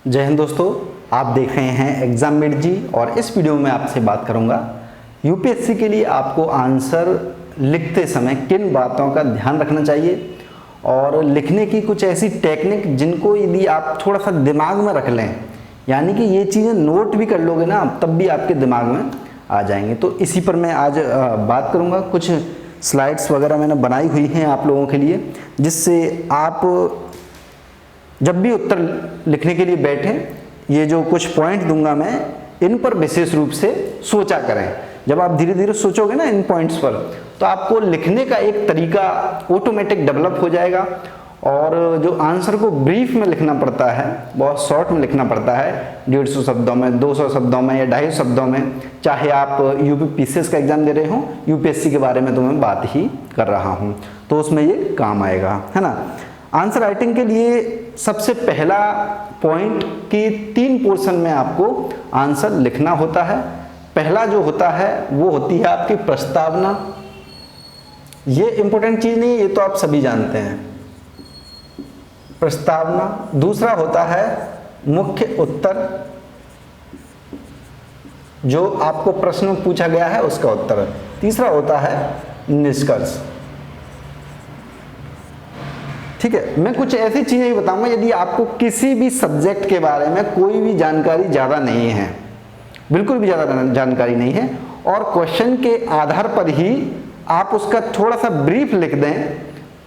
जय हिंद दोस्तों, आप देख रहे हैं एग्जाममेट जी और इस वीडियो में आपसे बात करूंगा यूपीएससी के लिए आपको आंसर लिखते समय किन बातों का ध्यान रखना चाहिए और लिखने की कुछ ऐसी टेक्निक जिनको यदि आप थोड़ा सा दिमाग में रख लें, यानी कि ये चीज़ें नोट भी कर लोगे ना तब भी आपके दिमाग में आ जाएंगे। तो इसी पर मैं आज बात करूंगा। कुछ स्लाइड्स वगैरह मैंने बनाई हुई हैं आप लोगों के लिए, जिससे आप जब भी उत्तर लिखने के लिए बैठें, ये जो कुछ पॉइंट दूंगा मैं, इन पर विशेष रूप से सोचा करें। जब आप धीरे धीरे सोचोगे ना इन पॉइंट्स पर, तो आपको लिखने का एक तरीका ऑटोमेटिक डेवलप हो जाएगा। और जो आंसर को ब्रीफ में लिखना पड़ता है, बहुत शॉर्ट में लिखना पड़ता है, 150 शब्दों में, 200 शब्दों में या 250 शब्दों में, चाहे आप यूपीपीसीएस का एग्जाम दे रहे हो, यूपीएससी के बारे में तो मैं बात ही कर रहा हूँ, तो उसमें ये काम आएगा, है ना। आंसर राइटिंग के लिए सबसे पहला पॉइंट कि 3 पोर्शन में आपको आंसर लिखना होता है। पहला जो होता है वो होती है आपकी प्रस्तावना। ये इंपॉर्टेंट चीज नहीं, ये तो आप सभी जानते हैं, प्रस्तावना। दूसरा होता है मुख्य उत्तर, जो आपको प्रश्न में पूछा गया है उसका उत्तर। तीसरा होता है निष्कर्ष। ठीक है, मैं कुछ ऐसी चीजें ही बताऊंगा यदि आपको किसी भी सब्जेक्ट के बारे में कोई भी जानकारी ज़्यादा नहीं है, बिल्कुल भी ज़्यादा जानकारी नहीं है, और क्वेश्चन के आधार पर ही आप उसका थोड़ा सा ब्रीफ लिख दें,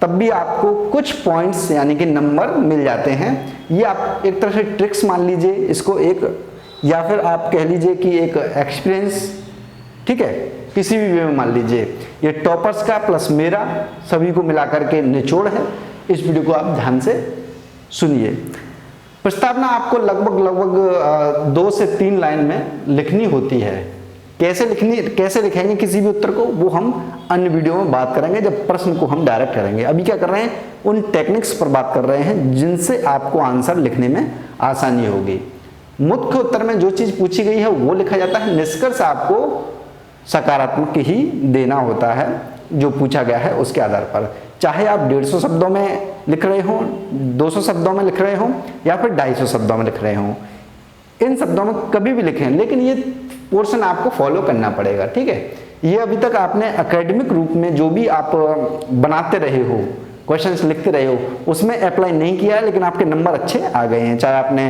तब भी आपको कुछ पॉइंट्स यानी कि नंबर मिल जाते हैं। ये आप एक तरह से ट्रिक्स मान लीजिए इसको, एक, या फिर आप कह लीजिए कि एक एक्सपीरियंस, ठीक है, किसी भी वे में मान लीजिए। ये टॉपर्स का प्लस मेरा सभी को मिलाकर के निचोड़ है। इस वीडियो को आप ध्यान से सुनिए। प्रस्तावना आपको लगभग 2 से 3 लाइन में लिखनी होती है। कैसे लिखेंगे किसी भी उत्तर को, वो हम अन्य वीडियो में बात करेंगे जब प्रश्न को हम डायरेक्ट करेंगे। अभी क्या कर रहे हैं, उन टेक्निक्स पर बात कर रहे हैं जिनसे आपको आंसर लिखने में आसानी होगी। मुख्य उत्तर में जो चीज पूछी गई है वो लिखा जाता है। निष्कर्ष आपको सकारात्मक ही देना होता है, जो पूछा गया है उसके आधार पर। चाहे आप 150 शब्दों में लिख रहे हो, 200 शब्दों में लिख रहे हो, या फिर 250 शब्दों में लिख रहे हो, इन शब्दों में कभी भी लिखें, लेकिन ये पोर्शन आपको फॉलो करना पड़ेगा। ठीक है, ये अभी तक आपने एकेडमिक रूप में जो भी आप बनाते रहे हो, क्वेश्चंस लिखते रहे हो, उसमें अप्लाई नहीं किया है, लेकिन आपके नंबर अच्छे आ गए हैं। चाहे आपने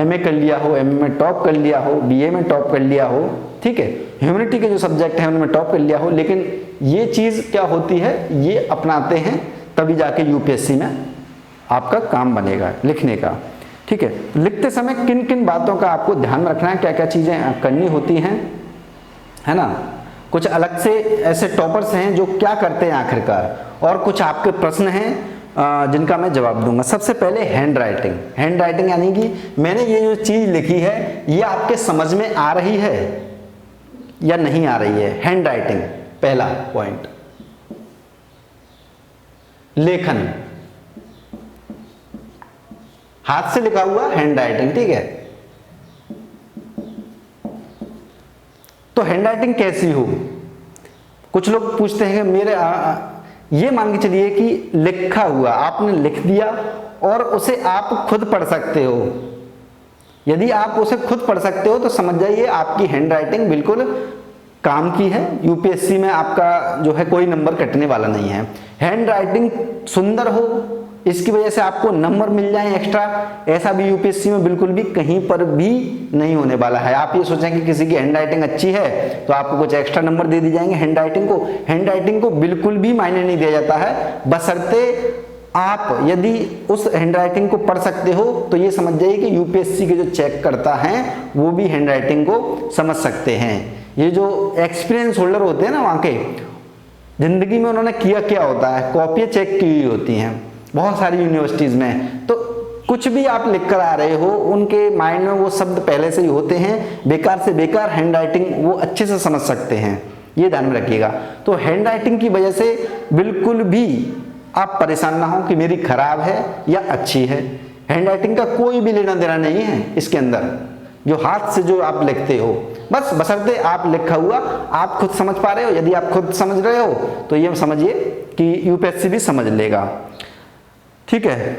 एमए कर लिया हो, एमए में टॉप कर लिया हो, बीए में टॉप कर लिया हो, ठीक है, ह्यूमैनिटी के जो सब्जेक्ट हैं उनमें टॉप कर लिया हो, लेकिन ये चीज़ क्या होती है, ये अपनाते हैं तभी जाके यूपीएससी में आपका काम बनेगा लिखने का। ठीक है, लिखते समय किन किन बातों का आपको ध्यान रखना है, क्या क्या चीज़ें करनी होती हैं, है ना। कुछ अलग से ऐसे टॉपर्स हैं जो क्या करते हैं आखिरकार, और कुछ आपके प्रश्न हैं जिनका मैं जवाब दूंगा। सबसे पहले हैंड राइटिंग। हैंड राइटिंग यानी कि मैंने ये जो चीज़ लिखी है ये आपके समझ में आ रही है या नहीं आ रही है। हैंड राइटिंग पहला पॉइंट। लेखन, हाथ से लिखा हुआ हैंड राइटिंग, ठीक है। तो हैंड राइटिंग कैसी हो, कुछ लोग पूछते हैं कि मेरे ये मान के चलिए कि लिखा हुआ आपने लिख दिया और उसे आप खुद पढ़ सकते हो। यदि आप उसे खुद पढ़ सकते हो तो समझ जाइए आपकी हैंड राइटिंग बिल्कुल काम की है। यूपीएससी में आपका जो है कोई नंबर कटने वाला नहीं है। हैंड राइटिंग सुंदर हो, इसकी वजह से आपको नंबर मिल जाए एक्स्ट्रा, ऐसा भी यूपीएससी में बिल्कुल भी कहीं पर भी नहीं होने वाला है। आप ये सोचें कि किसी की हैंड राइटिंग अच्छी है तो आपको कुछ एक्स्ट्रा नंबर दे दी जाएंगे। हैंड राइटिंग को बिल्कुल भी मायने नहीं दिया जाता है, बशर्ते आप यदि उस हैंड राइटिंग को पढ़ सकते हो तो ये समझ जाइए कि यूपीएससी के जो चेक करता है वो भी हैंड राइटिंग को समझ सकते हैं। ये जो एक्सपीरियंस होल्डर होते हैं ना, वहाँ के जिंदगी में उन्होंने किया क्या होता है, कॉपियाँ चेक की हुई होती हैं बहुत सारी यूनिवर्सिटीज़ में, तो कुछ भी आप लिख कर आ रहे हो उनके माइंड में वो शब्द पहले से ही होते हैं। बेकार से बेकार हैंड राइटिंग वो अच्छे से समझ सकते हैं, ये ध्यान में रखिएगा। तो हैंड राइटिंग की वजह से बिल्कुल भी आप परेशान ना हो कि मेरी खराब है या अच्छी है। हैंड राइटिंग का कोई भी लेना देना नहीं है इसके अंदर, जो हाथ से जो आप लिखते हो, बस बशर्ते आप लिखा हुआ आप खुद समझ पा रहे हो। यदि आप खुद समझ रहे हो तो ये समझिए कि यूपीएससी भी समझ लेगा। ठीक है,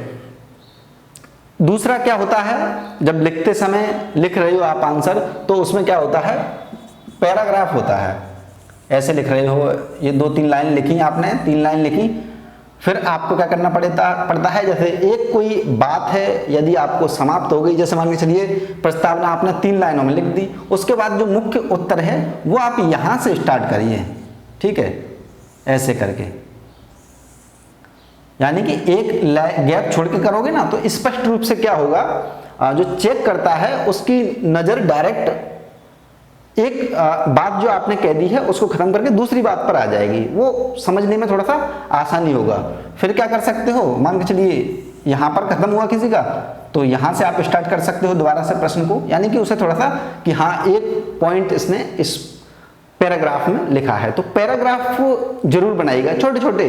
दूसरा क्या होता है, जब लिखते समय लिख रहे हो आप आंसर, तो उसमें क्या होता है, पैराग्राफ होता है। ऐसे लिख रहे हो, ये 2-3 लाइन लिखी आपने, 3 लाइन लिखी, फिर आपको क्या करना पड़ता है, जैसे एक कोई बात है यदि आपको समाप्त हो गई, जैसे मान के चलिए प्रस्तावना आपने 3 लाइनों में लिख दी, उसके बाद जो मुख्य उत्तर है वो आप यहाँ से स्टार्ट करिए, ठीक है, ऐसे करके, यानी कि एक गैप छोड़ के करोगे ना तो स्पष्ट रूप से क्या होगा, जो चेक करता है उसकी नज़र डायरेक्ट एक बात जो आपने कह दी है उसको खत्म करके दूसरी बात पर आ जाएगी, वो समझने में थोड़ा सा आसानी होगा। फिर क्या कर सकते हो, मान के चलिए यहाँ पर खत्म हुआ किसी का, तो यहाँ से आप स्टार्ट कर सकते हो दोबारा से प्रश्न को, यानी कि उसे थोड़ा सा कि हाँ एक पॉइंट इसने इस पैराग्राफ में लिखा है, तो पैराग्राफ जरूर बनाइएगा, छोटे छोटे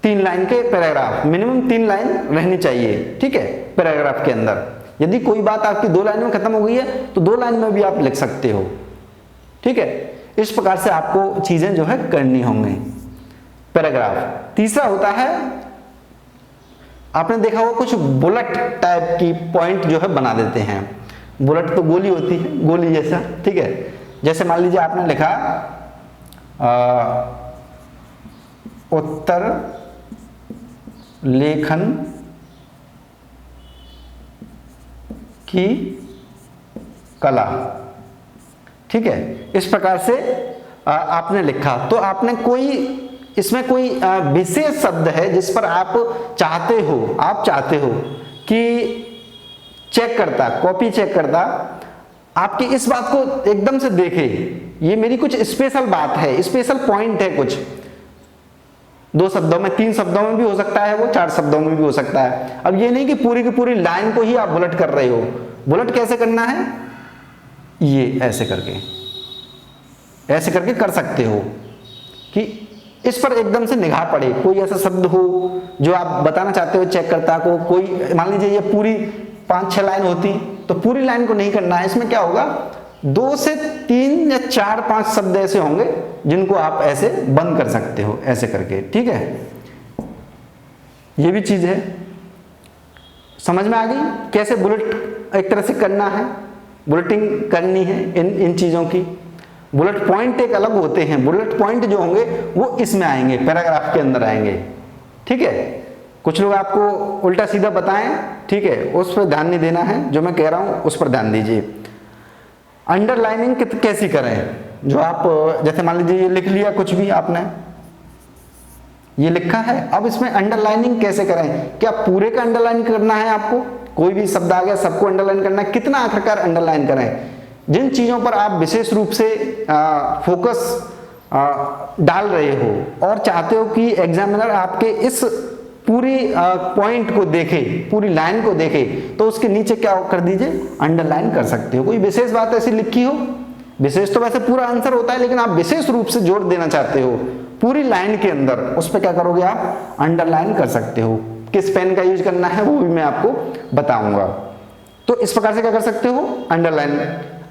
3 लाइन के पैराग्राफ, मिनिमम 3 लाइन रहनी चाहिए, ठीक है, पैराग्राफ के अंदर। यदि कोई बात आपकी 2 लाइन में खत्म हो गई है तो 2 लाइन में भी आप लिख सकते हो, ठीक है। इस प्रकार से आपको चीजें जो है करनी होंगी। पैराग्राफ तीसरा होता है, आपने देखा होगा कुछ बुलेट टाइप की पॉइंट जो है बना देते हैं। बुलेट तो गोली होती है, गोली जैसा, ठीक है। जैसे मान लीजिए आपने लिखा उत्तर लेखन की कला, ठीक है, इस प्रकार से आपने लिखा, तो आपने कोई इसमें कोई विशेष शब्द है जिस पर आप चाहते हो कि चेक करता, कॉपी चेक करता आपकी इस बात को एकदम से देखे, ये मेरी कुछ स्पेशल बात है, स्पेशल पॉइंट है, कुछ 2 शब्दों में, 3 शब्दों में भी हो सकता है, वो 4 शब्दों में भी हो सकता है। अब ये नहीं कि पूरी की पूरी लाइन को ही आप बुलेट कर रहे हो। बुलेट कैसे करना है, ये ऐसे करके कर सकते हो कि इस पर एकदम से निगाह पड़े, कोई ऐसा शब्द हो जो आप बताना चाहते हो चेककर्ता को। कोई मान लीजिए ये पूरी 5-6 लाइन होती तो पूरी लाइन को नहीं करना है, इसमें क्या होगा 2 से 3 या 4-5 शब्द ऐसे होंगे जिनको आप ऐसे बंद कर सकते हो, ऐसे करके, ठीक है। ये भी चीज है, समझ में आ गई कैसे बुलेट एक तरह से करना है, बुलेटिंग करनी है इन चीजों की। बुलेट पॉइंट एक अलग होते हैं, बुलेट पॉइंट जो होंगे वो इसमें आएंगे, पैराग्राफ के अंदर आएंगे, ठीक है। कुछ लोग आपको उल्टा सीधा बताएं, ठीक है, उस पर ध्यान नहीं देना है, जो मैं कह रहा हूं उस पर ध्यान दीजिए। अंडरलाइनिंग कैसी करें, जो आप जैसे मान लीजिए ये लिख लिया, कुछ भी आपने ये लिखा है, अब इसमें अंडरलाइनिंग कैसे करें, क्या पूरे का अंडरलाइन करना है आपको, कोई भी शब्द आ गया सबको अंडरलाइन करना है, कितना आखिरकार अंडरलाइन करें। जिन चीजों पर आप विशेष रूप से फोकस डाल रहे हो और चाहते हो कि एग्जामिनर आपके इस पूरी पॉइंट को देखे, पूरी लाइन को देखे, तो उसके नीचे क्या कर दीजिए, अंडरलाइन कर सकते हो। कोई विशेष बात ऐसी लिखी हो, विशेष तो वैसे पूरा आंसर होता है, लेकिन आप विशेष रूप से जोर देना चाहते हो पूरी लाइन के अंदर, उस पर क्या करोगे आप, अंडरलाइन कर सकते हो। किस पेन का यूज करना है वो भी मैं आपको बताऊंगा। तो इस प्रकार से क्या कर सकते हो, अंडरलाइन।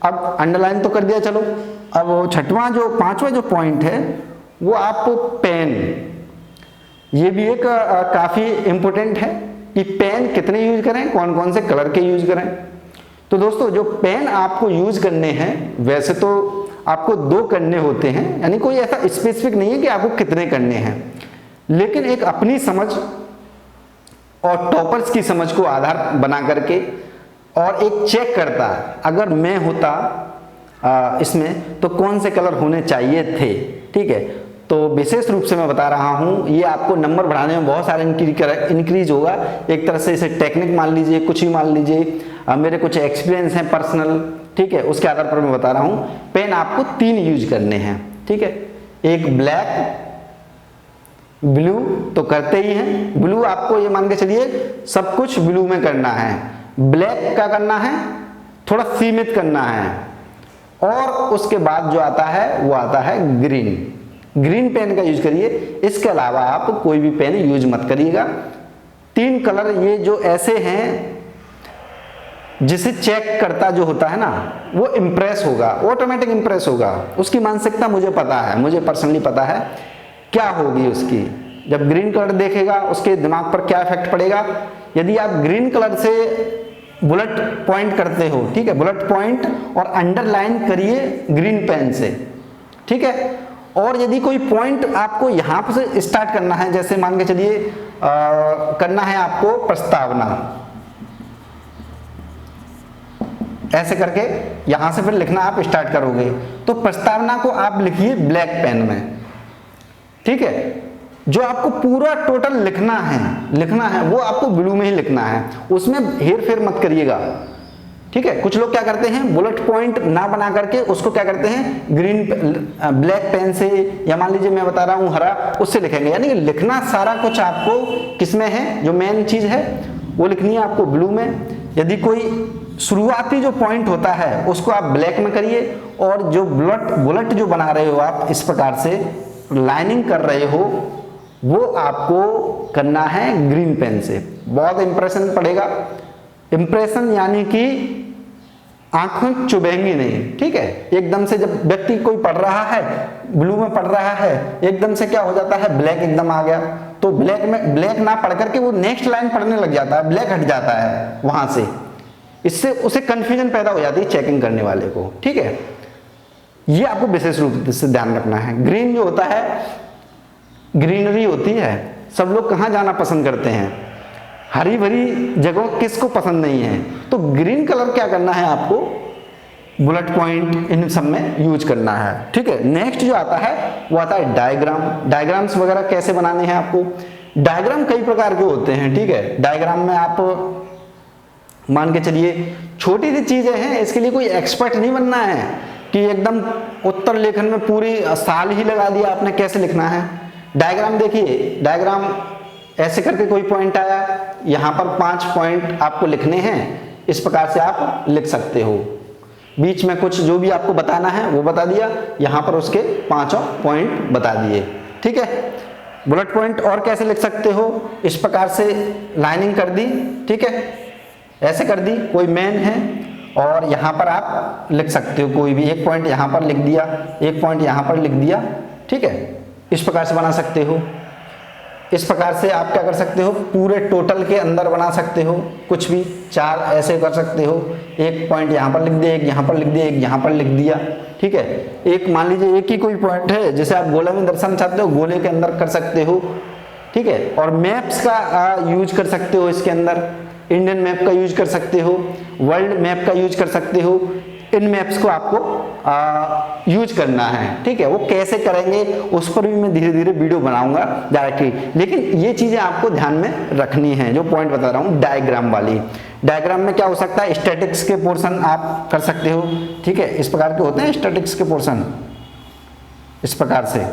अब अंडरलाइन तो कर दिया, चलो अब 5वां जो पॉइंट है वो आप पेन, ये भी एक काफी इंपॉर्टेंट है कि पेन कितने यूज करें, कौन कौन से कलर के यूज करें। तो दोस्तों जो पेन आपको यूज करने हैं, वैसे तो आपको 2 करने होते हैं, यानी कोई ऐसा स्पेसिफिक नहीं है कि आपको कितने करने हैं, लेकिन एक अपनी समझ और टॉपर्स की समझ को आधार बना करके और एक चेक करता, अगर मैं होता इसमें तो कौन से कलर होने चाहिए थे, ठीक है। तो विशेष रूप से मैं बता रहा हूं, ये आपको नंबर बढ़ाने में बहुत सारे इंक्रीज होगा। एक तरह से इसे टेक्निक मान लीजिए, कुछ भी मान लीजिए, मेरे कुछ एक्सपीरियंस हैं पर्सनल, ठीक है, उसके आधार पर मैं बता रहा हूं। पेन आपको 3 यूज करने हैं, ठीक है। एक ब्लैक, ब्लू तो करते ही हैं, ब्लू आपको ये मान के चलिए सब कुछ ब्लू में करना है। ब्लैक का करना है, थोड़ा सीमित करना है, और उसके बाद जो आता है वो आता है ग्रीन पेन का यूज करिए। इसके अलावा आप कोई भी पेन यूज मत करिएगा। 3 कलर ये जो ऐसे हैं जिसे चेक करता जो होता है ना, वो इंप्रेस होगा, ऑटोमेटिक इंप्रेस होगा। उसकी मानसिकता मुझे पता है, मुझे पर्सनली पता है क्या होगी उसकी। जब ग्रीन कलर देखेगा उसके दिमाग पर क्या इफेक्ट पड़ेगा, यदि आप ग्रीन कलर से बुलेट पॉइंट करते हो, ठीक है, बुलेट पॉइंट और अंडरलाइन करिए ग्रीन पेन से, ठीक है। और यदि कोई पॉइंट आपको यहां पर से स्टार्ट करना है, जैसे मान के चलिए करना है आपको प्रस्तावना, ऐसे करके यहां से फिर लिखना आप स्टार्ट करोगे, तो प्रस्तावना को आप लिखिए ब्लैक पेन में, ठीक है। जो आपको पूरा टोटल लिखना है वो आपको ब्लू में ही लिखना है, उसमें हेर फेर मत करिएगा, ठीक है। कुछ लोग क्या करते हैं, बुलेट पॉइंट ना बना करके उसको क्या करते हैं, ग्रीन ब्लैक पेन से, या मान लीजिए मैं बता रहा हूं हरा, उससे लिखेंगे। यानी कि लिखना सारा कुछ आपको किसमें है, जो मेन चीज है वो लिखनी है आपको ब्लू में। यदि कोई शुरुआती जो पॉइंट होता है उसको आप ब्लैक में करिए, और जो बुलेट जो बना रहे हो आप इस प्रकार से लाइनिंग कर रहे हो, वो आपको करना है ग्रीन पेन से। बहुत इंप्रेशन पड़ेगा, इंप्रेशन यानी कि आंखें चुभेंगी नहीं, ठीक है। एकदम से जब व्यक्ति कोई पढ़ रहा है, ब्लू में पढ़ रहा है, एकदम से क्या हो जाता है, ब्लैक एकदम आ गया, तो ब्लैक ना पढ़ करके वो नेक्स्ट लाइन पढ़ने लग जाता है, ब्लैक हट जाता है वहां से, इससे उसे कंफ्यूजन पैदा हो जाती है चेकिंग करने वाले को, ठीक है। ये आपको विशेष रूप से ध्यान रखना है। ग्रीन जो होता है, ग्रीनरी होती है, सब लोग कहाँ जाना पसंद करते हैं, हरी भरी जगह किसको पसंद नहीं है, तो ग्रीन कलर क्या करना है आपको, बुलेट पॉइंट इन सब में यूज करना है, ठीक है। नेक्स्ट जो आता है वो आता है डायग्राम। डायग्राम्स वगैरह कैसे बनाने हैं आपको, डायग्राम कई प्रकार के होते हैं, ठीक है। डायग्राम में आप मान के चलिए छोटी सी चीजें हैं, इसके लिए कोई एक्सपर्ट नहीं बनना है कि एकदम उत्तर लेखन में पूरी साल ही लगा दिया आपने कैसे लिखना है। डायग्राम देखिए, डायग्राम ऐसे करके कोई पॉइंट आया, यहाँ पर 5 पॉइंट आपको लिखने हैं, इस प्रकार से आप लिख सकते हो। बीच में कुछ जो भी आपको बताना है वो बता दिया, यहाँ पर उसके 5 पॉइंट बता दिए, ठीक है। बुलेट पॉइंट और कैसे लिख सकते हो, इस प्रकार से लाइनिंग कर दी, ठीक है, ऐसे कर दी, कोई मेन है और यहाँ पर आप लिख सकते हो कोई भी एक पॉइंट, यहाँ पर लिख दिया, एक पॉइंट यहाँ पर लिख दिया, ठीक है। इस प्रकार से बना सकते हो। इस प्रकार से आप क्या कर सकते हो, पूरे टोटल के अंदर बना सकते हो, कुछ भी 4 ऐसे कर सकते हो, एक पॉइंट यहाँ पर लिख दिया, एक यहाँ पर लिख दिया, एक यहाँ पर लिख दिया, ठीक है। एक मान लीजिए एक ही कोई पॉइंट है, जैसे आप गोले में दर्शाना चाहते हो, गोले के अंदर कर सकते हो, ठीक है। और मैप्स का यूज कर सकते हो, इसके अंदर इंडियन मैप का यूज कर सकते हो, वर्ल्ड मैप का यूज कर सकते हो। इन मैप्स को आपको यूज करना है, ठीक है। वो कैसे करेंगे उस पर भी मैं धीरे धीरे वीडियो बनाऊंगा डायरेक्टली, लेकिन ये चीजें आपको ध्यान में रखनी है जो पॉइंट बता रहा हूँ डायग्राम वाली। डायग्राम में क्या हो सकता है, स्टैटिक्स के पोर्शन आप कर सकते हो, ठीक है। इस प्रकार के होते हैं स्टैटिक्स के पोर्शन, इस प्रकार से,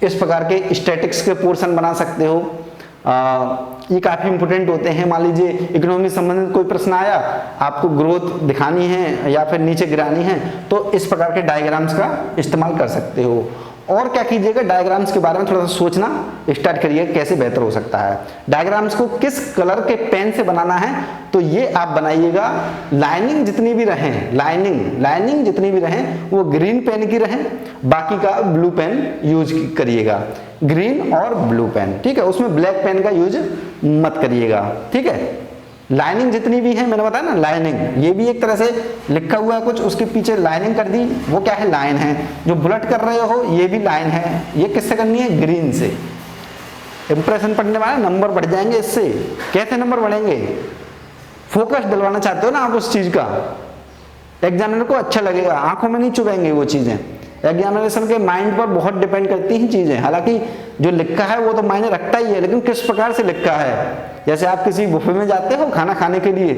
इस प्रकार के स्टैटिक्स के पोर्शन बना सकते हो। ये काफी इंपोर्टेंट होते हैं। मान लीजिए इकोनॉमी संबंधित कोई प्रश्न आया, आपको ग्रोथ दिखानी है या फिर नीचे गिरानी है, तो इस प्रकार के डायग्राम्स का इस्तेमाल कर सकते हो। और क्या कीजिएगा, डायग्राम्स के बारे में थोड़ा सा सोचना स्टार्ट करिए कैसे बेहतर हो सकता है। डायग्राम्स को किस कलर के पेन से बनाना है, तो ये आप बनाइएगा, लाइनिंग जितनी भी रहे, लाइनिंग जितनी भी रहे वो ग्रीन पेन की रहे, बाकी का ब्लू पेन यूज करिएगा, ग्रीन और ब्लू पेन, ठीक है। उसमें ब्लैक पेन का यूज मत करिएगा, ठीक है। लाइनिंग जितनी भी है, मैंने बताया ना लाइनिंग, ये भी एक तरह से लिखा हुआ है कुछ, उसके पीछे लाइनिंग कर दी, वो क्या है, लाइन है। जो बुलेट कर रहे हो ये भी लाइन है, ये किससे करनी है, ग्रीन से। इंप्रेशन पढ़ने वाले नंबर बढ़ जाएंगे इससे। कैसे नंबर बढ़ेंगे, फोकस दिलवाना चाहते हो ना आप उस चीज का, एग्जामिनर को अच्छा लगेगा, आंखों में नहीं चुभेंगे वो चीजें। एग्जामिनेशन के माइंड पर बहुत डिपेंड करती हैं चीजें। हालांकि जो लिखा है वो तो मायने रखता ही है, लेकिन किस प्रकार से लिखा है। जैसे आप किसी बुफे में जाते हो खाना खाने के लिए,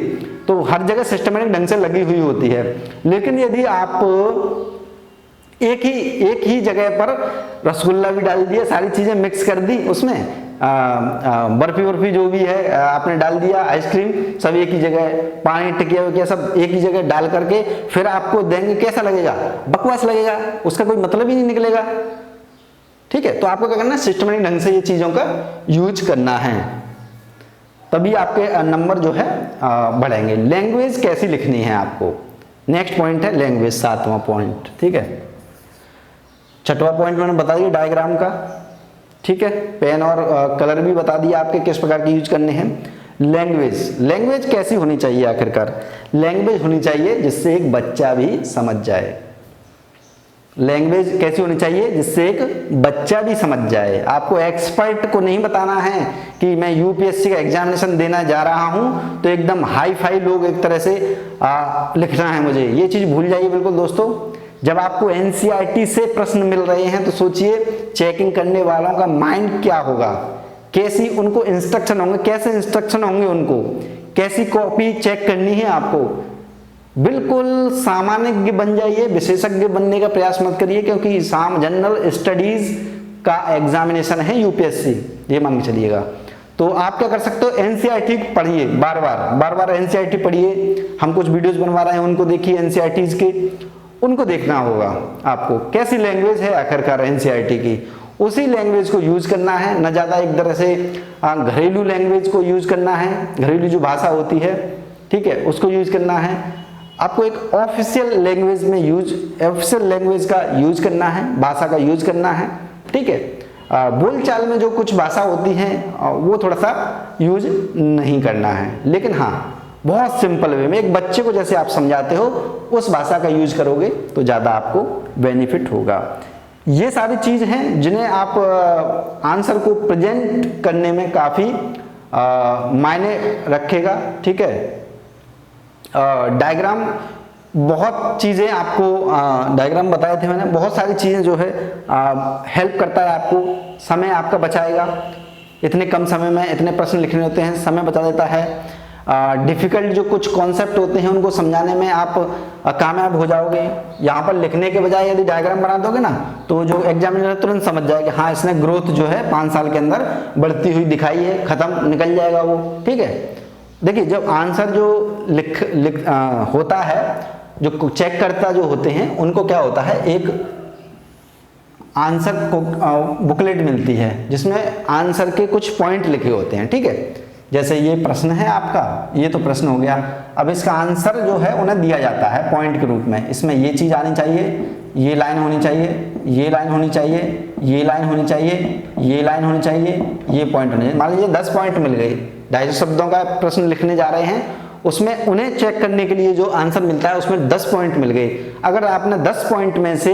तो हर जगह सिस्टमेटिक ढंग से लगी हुई होती है, लेकिन यदि आप एक ही जगह पर रसगुल्ला भी डाल दिया, सारी चीजें मिक्स कर दी, उसमें बर्फी जो भी है आपने डाल दिया, आइसक्रीम सब एक ही जगह, पानी टिकिया वकिया सब एक ही जगह डाल करके फिर आपको देंगे, कैसा लगेगा, बकवास लगेगा, उसका कोई मतलब ही नहीं निकलेगा, ठीक है। तो आपको क्या करना है, सिस्टमेटिक ढंग से ये चीजों का यूज करना है, तभी आपके नंबर जो है बढ़ेंगे। लैंग्वेज कैसी लिखनी है आपको, नेक्स्ट पॉइंट है लैंग्वेज, 7वां पॉइंट, ठीक है। 6वां पॉइंट मैंने बता दिया डायग्राम का, ठीक है। पेन और कलर भी बता दिया आपके किस प्रकार के यूज करने हैं। लैंग्वेज, लैंग्वेज कैसी होनी चाहिए आखिरकार? लैंग्वेज होनी चाहिए जिससे एक बच्चा भी समझ जाए। लैंग्वेज कैसी होनी चाहिए? जिससे एक बच्चा भी समझ जाए। आपको एक्सपर्ट को नहीं बताना है कि मैं यूपीएससी का एग्जामिनेशन देना जा रहा हूं तो एकदम हाई फाई लोग एक तरह से लिखना है मुझे, ये चीज भूल जाइए बिल्कुल दोस्तों। जब आपको एनसीईआरटी से प्रश्न मिल रहे हैं तो सोचिए चेकिंग करने वालों का माइंड क्या होगा, कैसी उनको इंस्ट्रक्शन होंगे, कैसे इंस्ट्रक्शन होंगे उनको, कैसी कॉपी चेक करनी है आपको। बिल्कुल सामान्य बन जाइए, विशेषज्ञ बनने का प्रयास मत करिए, क्योंकि जनरल स्टडीज का एग्जामिनेशन है यूपीएससी, ये मान के चलिएगा। तो आप क्या कर सकते हो, एनसीईआरटी पढ़िए, बार बार एनसीईआरटी पढ़िए। हम कुछ वीडियोस बनवा रहे हैं, उनको देखिए एनसीईआरटीज के, उनको देखना होगा आपको कैसी लैंग्वेज है आखिरकार एनसीईआरटी की, उसी लैंग्वेज को यूज करना है। न ज्यादा एक तरह से घरेलू लैंग्वेज को यूज करना है, घरेलू जो भाषा होती है, ठीक है, उसको यूज करना है। आपको एक ऑफिशियल लैंग्वेज में ऑफिशियल लैंग्वेज का यूज करना है, भाषा का यूज करना है, ठीक है। बोलचाल में जो कुछ भाषा होती है वो थोड़ा सा यूज नहीं करना है, लेकिन हाँ बहुत सिंपल वे में एक बच्चे को जैसे आप समझाते हो उस भाषा का यूज करोगे तो ज्यादा आपको बेनिफिट होगा। ये सारी चीज हैं जिन्हें आप आंसर को प्रेजेंट करने में काफी मायने रखेगा, ठीक है। डायग्राम, बहुत चीजें आपको डायग्राम बताए थे मैंने, बहुत सारी चीजें जो है हेल्प करता है आपको, समय आपका बचाएगा। इतने कम समय में इतने प्रश्न लिखने होते हैं, समय बचा देता है। डिफिकल्ट जो कुछ कॉन्सेप्ट होते हैं उनको समझाने में आप कामयाब हो जाओगे। यहाँ पर लिखने के बजाय यदि डायग्राम बना दोगे ना तो जो एग्जामिनर तुरंत समझ जाएगा हाँ इसने ग्रोथ जो है 5 साल के अंदर बढ़ती हुई दिखाई है, खत्म, निकल जाएगा वो, ठीक है। देखिए जब आंसर जो होता है, जो चेक करता जो होते हैं उनको क्या होता है, एक आंसर को बुकलेट मिलती है जिसमें आंसर के कुछ पॉइंट लिखे होते हैं, ठीक है। जैसे ये प्रश्न है आपका, ये तो प्रश्न हो गया, अब इसका आंसर जो है उन्हें दिया जाता है पॉइंट के रूप में। इसमें ये चीज आनी चाहिए, ये लाइन होनी चाहिए, ये लाइन होनी चाहिए, ये लाइन होनी चाहिए, ये लाइन होनी चाहिए, ये पॉइंट होने चाहिए। मान लीजिए 10 पॉइंट मिल गई, 250 शब्दों का प्रश्न लिखने जा रहे हैं, उसमें उन्हें चेक करने के लिए जो आंसर मिलता है उसमें 10 पॉइंट मिल गए। अगर आपने 10 पॉइंट में से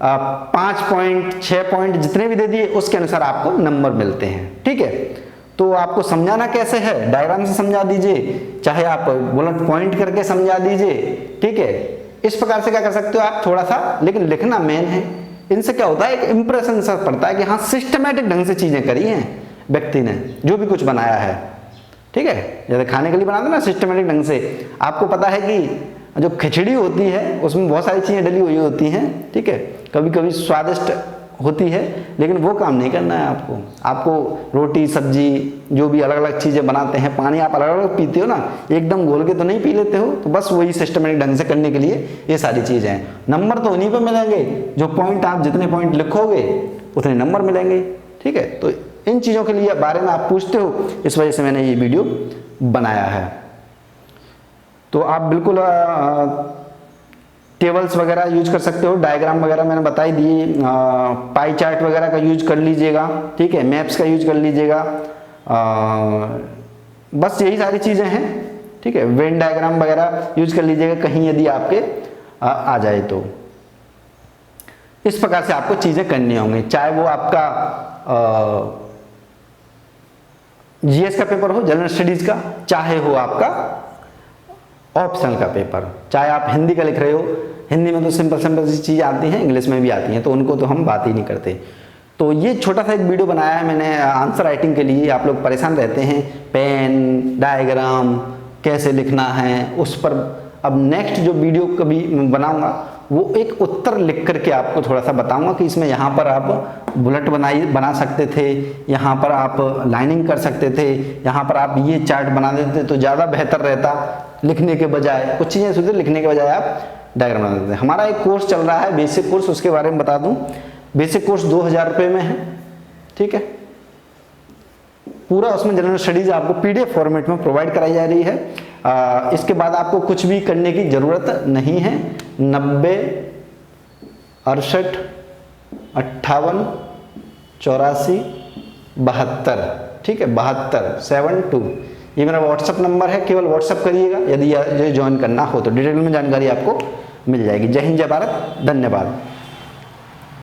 5 पॉइंट 6 पॉइंट जितने भी दे दिए उसके अनुसार आपको नंबर मिलते हैं, ठीक है। तो आपको समझाना कैसे है, डायग्राम से समझा दीजिए, चाहे आप बुलेट पॉइंट करके समझा दीजिए, ठीक है। इस प्रकार से क्या कर सकते हो आप थोड़ा सा, लेकिन लिखना मेन है। इनसे क्या होता है, एक इंप्रेशन सा पड़ता है कि हाँ सिस्टमैटिक ढंग से चीजें करी हैं व्यक्ति ने, जो भी कुछ बनाया है, ठीक है। जैसे खाने के लिए बनाते ना सिस्टमैटिक ढंग से, आपको पता है कि जो खिचड़ी होती है उसमें बहुत सारी चीजें डली हुई होती हैं, ठीक है। कभी कभी स्वादिष्ट होती है, लेकिन वो काम नहीं करना है आपको। आपको रोटी सब्जी जो भी अलग अलग चीजें बनाते हैं, पानी आप अलग अलग पीते हो ना, एकदम घोल के तो नहीं पी लेते हो, तो बस वही सिस्टमैटिक ढंग से करने के लिए ये सारी चीजें हैं। नंबर तो उन्हीं पे मिलेंगे, जो पॉइंट आप जितने पॉइंट लिखोगे उतने नंबर मिलेंगे, ठीक है। तो इन चीजों के लिए बारे में आप पूछते हो, इस वजह से मैंने ये वीडियो बनाया है। तो आप बिल्कुल टेबल्स वगैरह यूज कर सकते हो, डायग्राम वगैरह मैंने बताई दी, पाई चार्ट वगैरह का यूज कर लीजिएगा, ठीक है, मैप्स का यूज कर लीजिएगा, बस यही सारी चीजें हैं, ठीक है। वेन डायग्राम वगैरह यूज कर लीजिएगा कहीं यदि आपके आ जाए तो। इस प्रकार से आपको चीजें करनी होंगी, चाहे वो आपका जीएस का पेपर हो, जनरल स्टडीज का, चाहे हो आपका ऑप्शनल का पेपर, चाहे आप हिंदी का लिख रहे हो, हिंदी में तो सिंपल सिंपल सी चीज़ आती हैं, इंग्लिश में भी आती हैं, तो उनको तो हम बात ही नहीं करते। तो ये छोटा सा एक वीडियो बनाया है मैंने आंसर राइटिंग के लिए। आप लोग परेशान रहते हैं पेन डायग्राम कैसे लिखना है, उस पर अब नेक्स्ट जो वीडियो कभी बनाऊंगा वो एक उत्तर लिख करके आपको थोड़ा सा बताऊंगा कि इसमें यहाँ पर आप बुलेट बना सकते थे, यहाँ पर आप लाइनिंग कर सकते थे, यहाँ पर आप ये चार्ट बना देते तो ज़्यादा बेहतर रहता, लिखने के बजाय कुछ चीज़ें सोचते लिखने के बजाय आप डायग्राम बना देते। हमारा एक कोर्स चल रहा है बेसिक कोर्स, उसके बारे में बता दूं। बेसिक कोर्स 2000 रुपये में है, ठीक है। पूरा उसमें जनरल स्टडीज आपको पीडीएफ फॉर्मेट में प्रोवाइड कराई जा रही है। इसके बाद आपको कुछ भी करने की ज़रूरत नहीं है। 90 68 58 8472, ठीक है 7272, ये मेरा व्हाट्सअप नंबर है, केवल व्हाट्सअप करिएगा यदि ये ज्वाइन करना हो तो डिटेल में जानकारी आपको मिल जाएगी। जय हिंद जय भारत, धन्यवाद।